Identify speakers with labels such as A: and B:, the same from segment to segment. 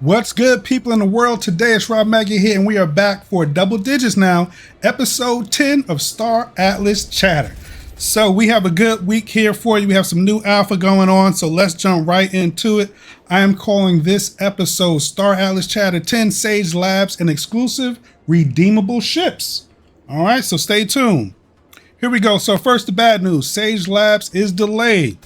A: What's good, people in the world? Today it's Rob Maggie here, and we are back for double digits now, episode 10 of Star Atlas Chatter. So we have a good week here for you. We have some new alpha going on, so let's jump right into it. I am calling this episode Star Atlas Chatter 10 Sage Labs and exclusive redeemable ships. All right, so stay tuned. Here we go. So first, the bad news. Sage Labs is delayed.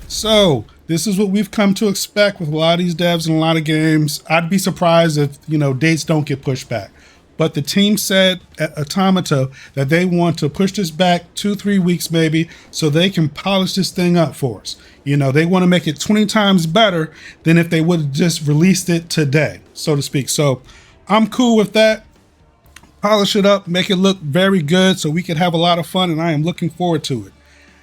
A: So this is what we've come to expect with a lot of these devs and a lot of games. I'd be surprised if, dates don't get pushed back. But the team said at Automata that they want to push this back 2-3 weeks maybe so they can polish this thing up for us. They want to make it 20 times better than if they would have just released it today, so to speak. So I'm cool with that. Polish it up, make it look very good so we can have a lot of fun, and I am looking forward to it.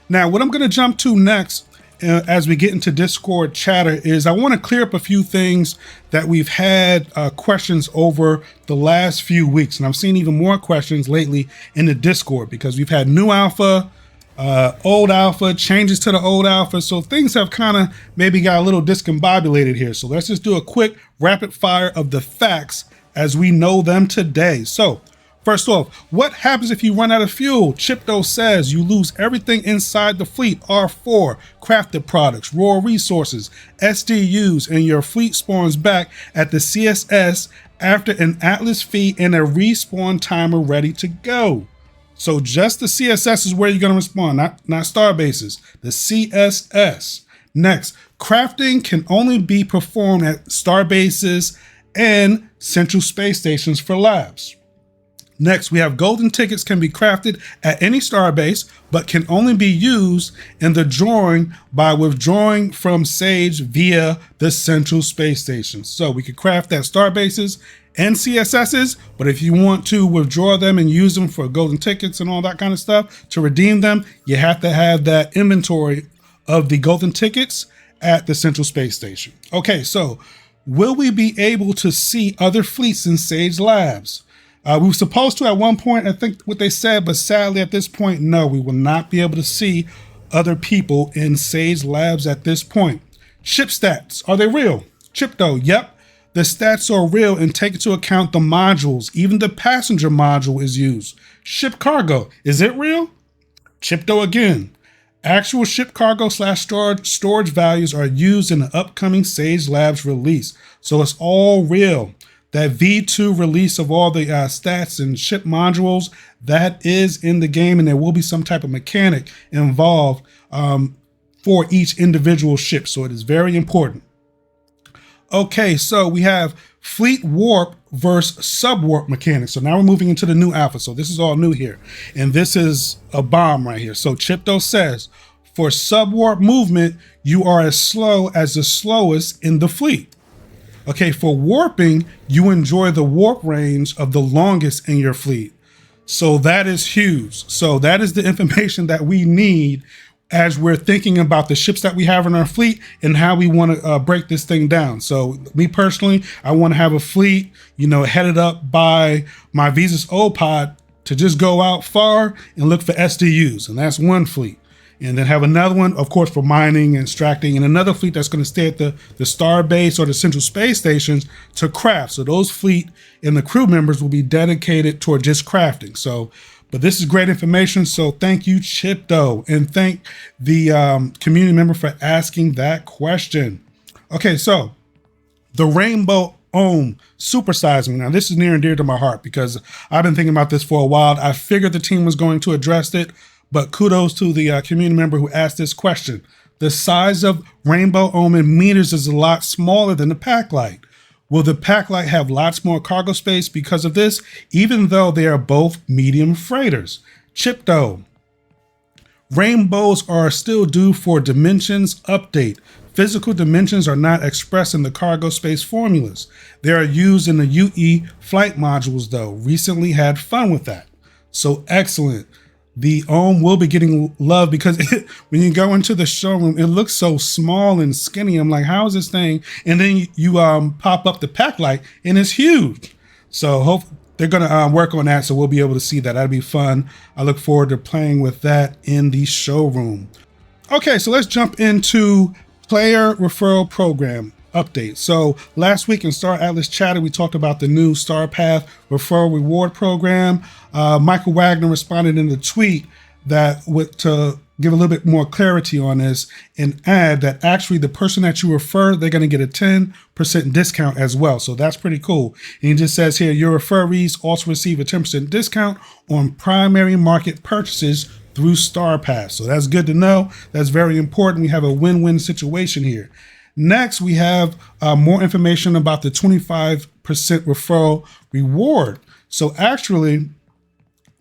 A: Now, what I'm going to jump to next as we get into Discord chatter is I want to clear up a few things that we've had questions over the last few weeks. And I've seen even more questions lately in the Discord because we've had new alpha, old alpha, changes to the old alpha. So things have kind of maybe got a little discombobulated here. So let's just do a quick rapid fire of the facts as we know them today. So first off, what happens if you run out of fuel? Chipdo says you lose everything inside the fleet. R4, crafted products, raw resources, SDUs, and your fleet spawns back at the CSS after an Atlas fee and a respawn timer ready to go. So just the CSS is where you're going to respawn, not star bases, the CSS. Next, crafting can only be performed at star bases and central space stations for labs. Next, we have golden tickets can be crafted at any starbase, but can only be used in the drawing by withdrawing from Sage via the central space station. So we could craft at starbases and CSSs, but if you want to withdraw them and use them for golden tickets and all that kind of stuff to redeem them, you have to have that inventory of the golden tickets at the central space station. Okay, so will we be able to see other fleets in Sage Labs? We were supposed to at one point, I think what they said, but sadly at this point, no, we will not be able to see other people in Sage Labs at this point. Ship stats, are they real? Chipdo, yep. The stats are real and take into account the modules. Even the passenger module is used. Ship cargo, is it real? Chipdo again. Actual ship cargo / storage values are used in the upcoming Sage Labs release. So it's all real. That V2 release of all the stats and ship modules, that is in the game, and there will be some type of mechanic involved for each individual ship. So it is very important. Okay, so we have fleet warp versus sub-warp mechanics. So now we're moving into the new alpha. So this is all new here. And this is a bomb right here. So Chipdo says, for sub-warp movement, you are as slow as the slowest in the fleet. Okay, for warping, you enjoy the warp range of the longest in your fleet. So that is huge. So that is the information that we need as we're thinking about the ships that we have in our fleet and how we want to break this thing down. So me personally, I want to have a fleet, headed up by my Visas O-Pod to just go out far and look for SDUs. And that's one fleet. And then have another one, of course, for mining and extracting, and another fleet that's going to stay at the star base or the central space stations to craft. So those fleet and the crew members will be dedicated toward just crafting. So, but this is great information. So thank you, Chipdo, and thank the community member for asking that question. Okay, so the Rainbow Ohm supersizing. Now this is near and dear to my heart because I've been thinking about this for a while. I figured the team was going to address it. But kudos to the community member who asked this question. The size of Rainbow Ohm in meters is a lot smaller than the pack light. Will the pack light have lots more cargo space because of this, even though they are both medium freighters? Chipdo. Rainbows are still due for dimensions update. Physical dimensions are not expressed in the cargo space formulas. They are used in the UE flight modules though. Recently had fun with that. So excellent. The Ohm will be getting love because when you go into the showroom, it looks so small and skinny. I'm like, how is this thing? And then you pop up the pack light and it's huge. So hope they're going to work on that. So we'll be able to see that. That'll be fun. I look forward to playing with that in the showroom. Okay, so let's jump into player referral program. update. So last week in Star Atlas Chatter, we talked about the new Star Path Referral Reward Program. Michael Wagner responded in the tweet that to give a little bit more clarity on this and add that actually the person that you refer, they're going to get a 10% discount as well. So that's pretty cool. And he just says here, your referees also receive a 10% discount on primary market purchases through Star Path. So that's good to know. That's very important. We have a win-win situation here. Next, we have more information about the 25% referral reward. So actually,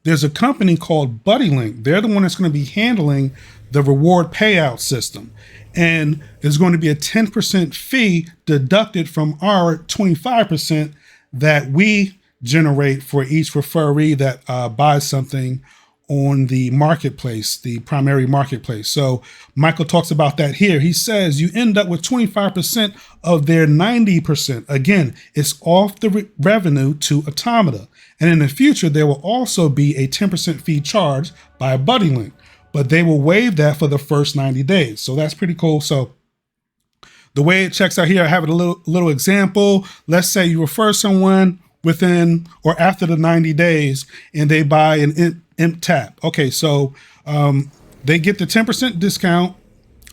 A: there's a company called BuddyLink. They're the one that's going to be handling the reward payout system. And there's going to be a 10% fee deducted from our 25% that we generate for each referee that buys something on the marketplace, the primary marketplace. So Michael talks about that here. He says you end up with 25% of their 90%. Again, it's off the revenue to Automata. And in the future, there will also be a 10% fee charged by BuddyLink, but they will waive that for the first 90 days. So that's pretty cool. So the way it checks out here, I have a little example. Let's say you refer someone within or after the 90 days and they buy an imp tap. Okay, so they get the 10% discount.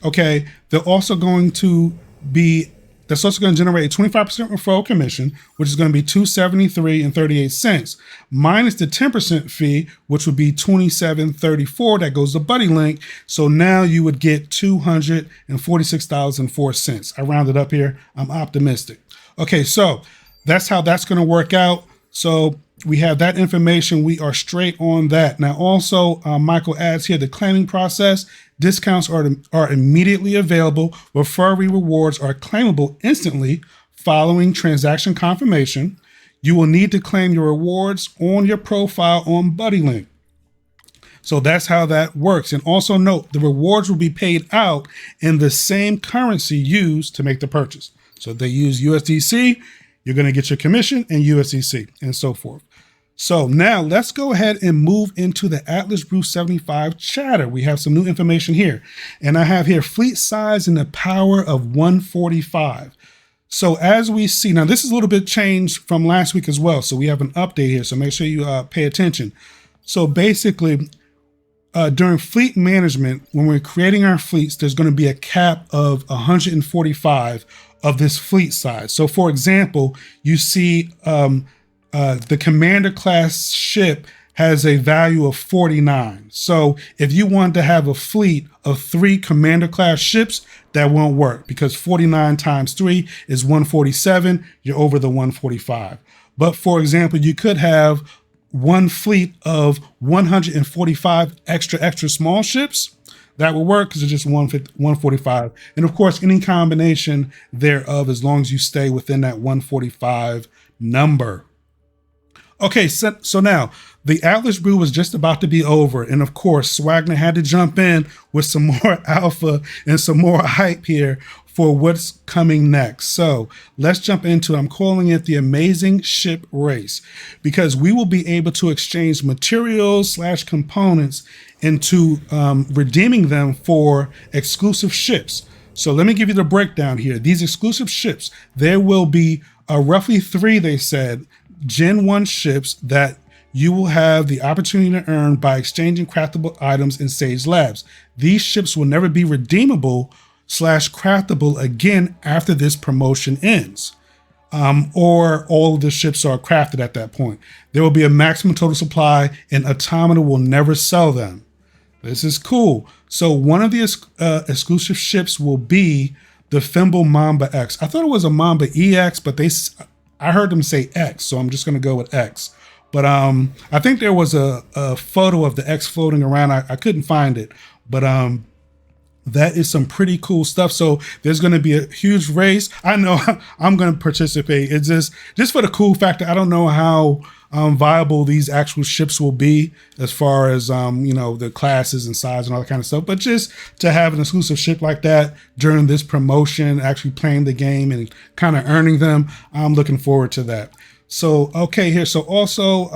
A: Okay, they're also going to be, that's also going to generate a 25% referral commission, which is going to be $273.38 minus the 10% fee, which would be $27.34. That goes to BuddyLink. So now you would get $246.04. I rounded up here. I'm optimistic. Okay, so that's how that's going to work out. So we have that information. We are straight on that. Now, also, Michael adds here the claiming process. Discounts are immediately available. Referee rewards are claimable instantly following transaction confirmation. You will need to claim your rewards on your profile on BuddyLink. So that's how that works. And also note, the rewards will be paid out in the same currency used to make the purchase. So if they use USDC, you're going to get your commission in USDC and so forth. So now let's go ahead and move into the Atlas Brew 75 chatter. We have some new information here. And I have here fleet size and the power of 145. So as we see, now this is a little bit changed from last week as well. So we have an update here. So make sure you pay attention. So basically, during fleet management, when we're creating our fleets, there's going to be a cap of 145 of this fleet size. So for example, you see the commander class ship has a value of 49. So if you want to have a fleet of 3 commander class ships, that won't work because 49 times 3 is 147. You're over the 145. But for example, you could have one fleet of 145 extra small ships. That will work because it's just 145. And of course, any combination thereof, as long as you stay within that 145 number. Okay, so now the Atlas Brew was just about to be over. And of course, Swagner had to jump in with some more alpha and some more hype here for what's coming next. So let's jump into it. I'm calling it the Amazing Ship Race because we will be able to exchange materials / components into redeeming them for exclusive ships. So let me give you the breakdown here. These exclusive ships, there will be roughly 3, they said, Gen 1 ships that you will have the opportunity to earn by exchanging craftable items in Sage Labs. These ships will never be redeemable / craftable again after this promotion ends. Or all of the ships are crafted at that point. There will be a maximum total supply and Automata will never sell them. This is cool. So one of the exclusive ships will be the Thimble Mamba X. I thought it was a Mamba EX, but I heard them say X, so I'm just going to go with X. But I think there was a photo of the X floating around. I couldn't find it, but that is some pretty cool stuff. So there's going to be a huge race. I know I'm going to participate. It's just for the cool factor. I don't know how viable these actual ships will be as far as the classes and size and all that kind of stuff. But just to have an exclusive ship like that during this promotion, actually playing the game and kind of earning them, I'm looking forward to that. So okay, here. So also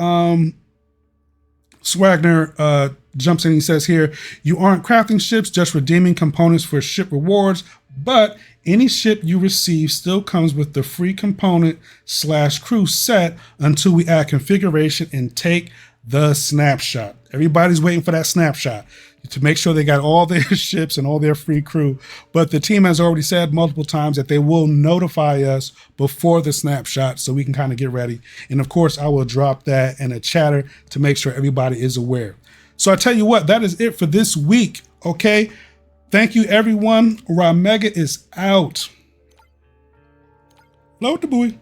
A: Swagner jumps in. He says here, you aren't crafting ships, just redeeming components for ship rewards. But Any ship you receive still comes with the free component / crew set until we add configuration and take the snapshot. Everybody's waiting for that snapshot to make sure they got all their ships and all their free crew. But the team has already said multiple times that they will notify us before the snapshot so we can kind of get ready. And of course, I will drop that in a chatter to make sure everybody is aware. So I tell you what, that is it for this week. Okay. Thank you, everyone. Mega is out. Load the buoy.